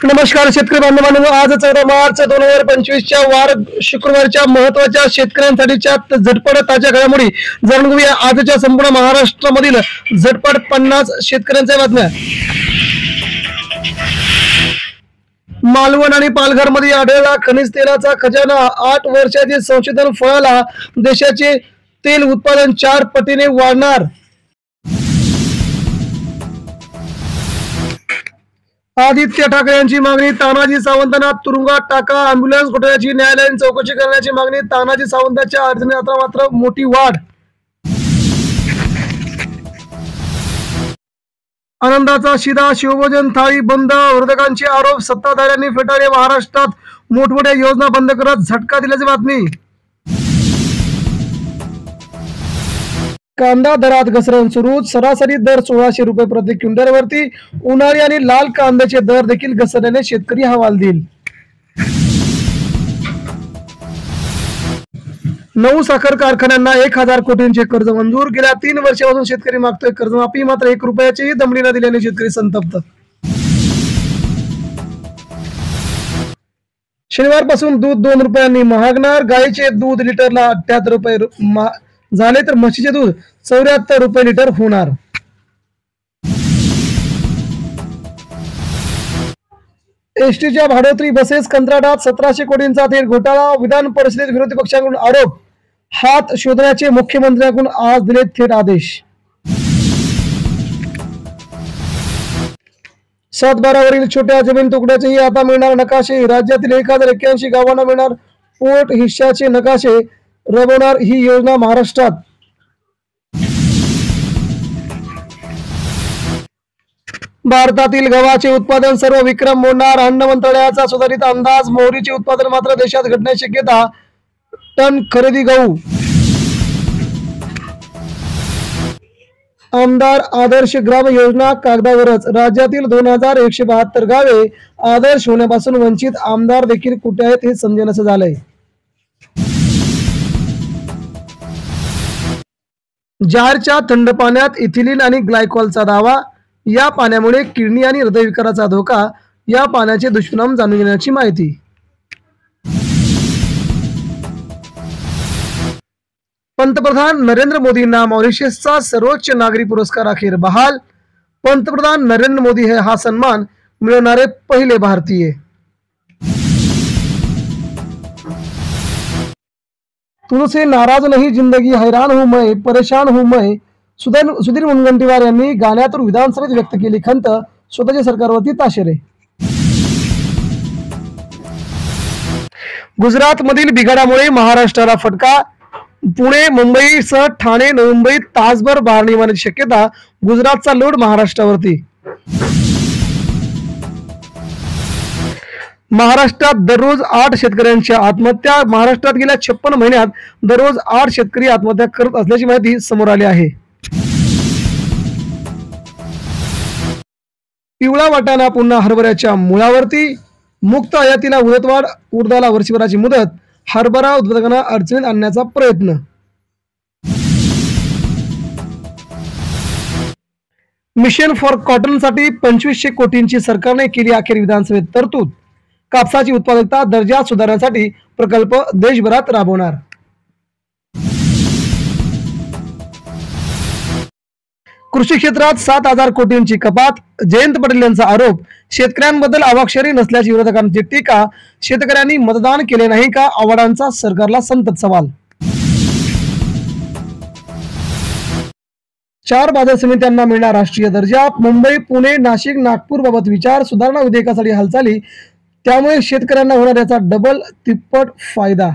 नमस्कार शेतकरी बांधवांनो, आज 14 मार्च 2025 वार शुक्रवारच्या महत्त्वाच्या शेतकऱ्यांसाठीच्या झटपट ताज्या घडामोडी जाणून घेऊया। आजच्या संपूर्ण महाराष्ट्रामधील झटपट 50 शेतकऱ्यांच्या बातम्या। मालवण आणि पालघरमध्ये आढळला खनिज तेलाचा खजाना। 8 वर्षाचे संशोधन फळाला, देशाचे तेल उत्पादन 4 पटीने वाढणार। आदित्य ठाकरे यांची मागणी, तानाजी सावंतांना तुरुंगात टाका। अँब्युलन्स घोटाळ्याची न्यायालयीन चौकशी करण्याची मागणी, तानाजी सावंतांच्या अर्जाने आता मात्र मोठी वाढ। आनंदाचा शिदा, शिवभोजन थाळी बंद, विरोधकांचे आरोप सत्ताधाऱ्यांनी फेटाळले। महाराष्ट्रात मोठमोठ्या योजना बंद करत झटका दिल्याची बातमी। कांदा दरात घसरण सुरू, सरासरी दर 1600 रुपये प्रति क्विंटलवरती। उन्हाळी आणि लाल कांद्याचे दर देखील घसरल्याने शेतकरी हवालदिल। 9 साखर कारखान्यांना 1000 कोटींचे कर्ज मंजूर। गेल्या 3 वर्षापासून शेतकरी मागतोय कर्जमाफी, मात्र 1 रुपयाचीही दमडी न दिल्याने शेतकरी संतप्त। शनिवारपासून दूध 2 रुपयांनी महागणार। गायीचे दूध लिटरला 78 रुपये झाले तर म्हशीचे दूध 74 रुपये लिटर होणार। एसटीच्या भाडोत्री बसेस कंत्राटात 1700 कोटींचा थेट घोटाळा। विधान परिषदेत विरोधी पक्षांकडून आरोप, हात शोधण्याचे मुख्यमंत्र्यांकडून आज दिले थेट आदेश। 7/12 छोट्या जमीन तुकड्याचेही आता मिळणार नकाशे। राज्यातील 1081 गावांना मिळणार पोट हिश्श्याचे नकाशे, राबवणार ही योजना महाराष्ट्रात। भारतातील गव्हाचे उत्पादन सर्व विक्रम मोडणार, अन्न मंत्रालयाचा सुधारित अंदाज। मोहरीचे उत्पादन मात्र देशात घटण्याची शक्यता, टन खरेदी गहू। आमदार आदर्श ग्राम योजना कागदावरच, राज्यातील 2172 गावे आदर्श होण्यापासून वंचित। आमदार देखील कुठे आहेत हे समजेनासे झालंय। जारच्या थंड पाण्यात इथिलीन आणि ग्लायकॉलचा दावा, या पाण्यामुळे किडनी आणि हृदयविकाराचा धोका। या पाण्याचे दुष्परिणाम जाणून घेण्याची माहिती। पंतप्रधान नरेंद्र मोदींना मॉरिशसचा सर्वोच्च नागरी पुरस्कार अखेर बहाल। पंतप्रधान नरेंद्र मोदी हे हा सन्मान मिळवणारे पहिले भारतीय। तुझसे नाराज नहीं जिंदगी, हैरान हूं मैं, परेशान हूं मैं। सुधीर मुनगंटीवार यांनी गाण्यातून विधानसभेत व्यक्त केली खंत, स्वतःच्या सरकारवरती ताशेरे। गुजरात मधील बिघाडामुळे महाराष्ट्राला फटका। पुणे मुंबईसह ठाणे नवी मुंबईत तासभर भारणी होण्याची शक्यता। गुजरातचा लोड महाराष्ट्रावरती। महाराष्ट्रात दररोज 8 शेतकऱ्यांच्या आत्महत्या। महाराष्ट्रात गेल्या 56 महिन्यात दररोज 8 शेतकरी आत्महत्या करत असल्याची माहिती समोर आली आहे। पिवळा वाटाणा पुन्हा हरभऱ्याच्या मुळावरती। मुक्त आयातीला मुदतवाढ, उडदाला वर्षभराची मुदत। हरभरा उत्पादकांना अडचणीत आणण्याचा प्रयत्न। मिशन फॉर कॉटनसाठी 2500 कोटींची सरकारने केली अखेर विधानसभेत तरतूद। कापसाची उत्पादकता दर्जा सुधारण्यासाठी प्रकल्प देशभरात राबवणार। कृषी क्षेत्रात 7000 कोटींची कपात। जयंत पाटील यांचा आरोप, शेतकऱ्यांबद्दल अवाक्षरी नसल्याची विरोधकांची टीका। शेतकऱ्यांनी मतदान केले नाही का, आव्हाडांचा सरकारला संतत सवाल। 4 बाजार समित्यांना मिळणार राष्ट्रीय दर्जा। मुंबई पुणे नाशिक नागपूर बाबत विचार। सुधारणा विधेयकासाठी हालचाली, त्यामुळे शेतकऱ्यांना होणार याचा डबल तिप्पट फायदा।